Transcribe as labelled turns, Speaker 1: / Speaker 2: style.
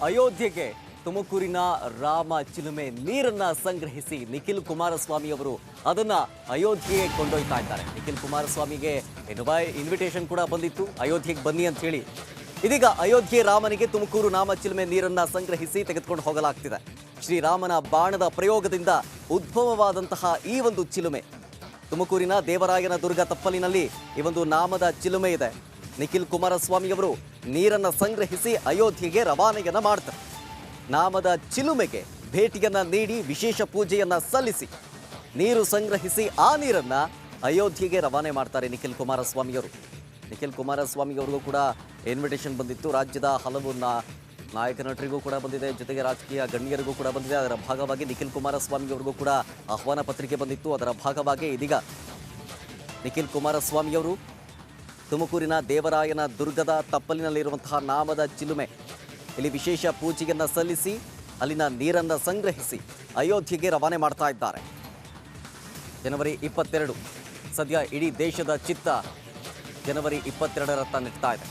Speaker 1: ಅಯೋಧ್ಯೆಗೆ ತುಮಕೂರಿನ ರಾಮ ಚಿಲುಮೆ ನೀರನ್ನ ಸಂಗ್ರಹಿಸಿ ನಿಖಿಲ್ ಕುಮಾರಸ್ವಾಮಿ ಅವರು ಅದನ್ನ ಅಯೋಧ್ಯೆಗೆ ಕೊಂಡೊಯ್ತಾ ಇದ್ದಾರೆ. ನಿಖಿಲ್ ಕುಮಾರಸ್ವಾಮಿಗೆ ಇನ್ವಿಟೇಷನ್ ಕೂಡ ಬಂದಿತ್ತು, ಅಯೋಧ್ಯೆಗೆ ಬನ್ನಿ ಅಂತ ಹೇಳಿ. ಇದೀಗ ಅಯೋಧ್ಯೆ ರಾಮನಿಗೆ ತುಮಕೂರು ನಾಮ ಚಿಲುಮೆ ನೀರನ್ನ ಸಂಗ್ರಹಿಸಿ ತೆಗೆದುಕೊಂಡು ಹೋಗಲಾಗ್ತಿದೆ. ಶ್ರೀರಾಮನ ಬಾಣದ ಪ್ರಯೋಗದಿಂದ ಉದ್ಭವವಾದಂತಹ ಈ ಒಂದು ಚಿಲುಮೆ ತುಮಕೂರಿನ ದೇವರಾಯನ ದುರ್ಗ ತಪ್ಪಲಿನಲ್ಲಿ ಈ ಒಂದು ನಾಮದ ಚಿಲುಮೆ ಇದೆ. ನಿಖಿಲ್ ಕುಮಾರಸ್ವಾಮಿ ಅವರು ನೀರನ್ನ ಸಂಗ್ರಹಿಸಿ ಅಯೋಧ್ಯೆಗೆ ರವಾನೆಯನ್ನ ಮಾಡ್ತಾರೆ. ನಾಮದ ಚಿಲುಮೆಗೆ ಭೇಟಿಯನ್ನ ನೀಡಿ ವಿಶೇಷ ಪೂಜೆಯನ್ನ ಸಲ್ಲಿಸಿ ನೀರು ಸಂಗ್ರಹಿಸಿ ಆ ನೀರನ್ನ ಅಯೋಧ್ಯೆಗೆ ರವಾನೆ ಮಾಡ್ತಾರೆ ನಿಖಿಲ್ ಕುಮಾರಸ್ವಾಮಿ ಅವರು. ನಿಖಿಲ್ ಕುಮಾರಸ್ವಾಮಿ ಅವರಿಗೂ ಕೂಡ ಇನ್ವಿಟೇಷನ್ ಬಂದಿತ್ತು. ರಾಜ್ಯದ ಹಲವು ನಾಯಕ ನಟರಿಗೂ ಕೂಡ ಬಂದಿದೆ, ಜೊತೆಗೆ ರಾಜಕೀಯ ಗಣ್ಯರಿಗೂ ಕೂಡ ಬಂದಿದೆ. ಅದರ ಭಾಗವಾಗಿ ನಿಖಿಲ್ ಕುಮಾರಸ್ವಾಮಿ ಅವರಿಗೂ ಕೂಡ ಆಹ್ವಾನ ಪತ್ರಿಕೆ ಬಂದಿತ್ತು. ಅದರ ಭಾಗವಾಗಿ ಇದೀಗ ನಿಖಿಲ್ ಕುಮಾರಸ್ವಾಮಿ ಅವರು ತುಮಕೂರಿನ ದೇವರಾಯನ ದುರ್ಗದ ತಪ್ಪಲಿನಲ್ಲಿರುವಂತಹ ನಾಮದ ಚಿಲುಮೆ ಇಲ್ಲಿ ವಿಶೇಷ ಪೂಜೆಯನ್ನು ಸಲ್ಲಿಸಿ ಅಲ್ಲಿನ ನೀರನ್ನು ಸಂಗ್ರಹಿಸಿ ಅಯೋಧ್ಯೆಗೆ ರವಾನೆ ಮಾಡ್ತಾ ಇದ್ದಾರೆ. ಜನವರಿ 22 ಸದ್ಯ ಇಡೀ ದೇಶದ ಚಿತ್ತ ಜನವರಿ 22ರತ್ತ ನಿಲ್ತಾ ಇದೆ.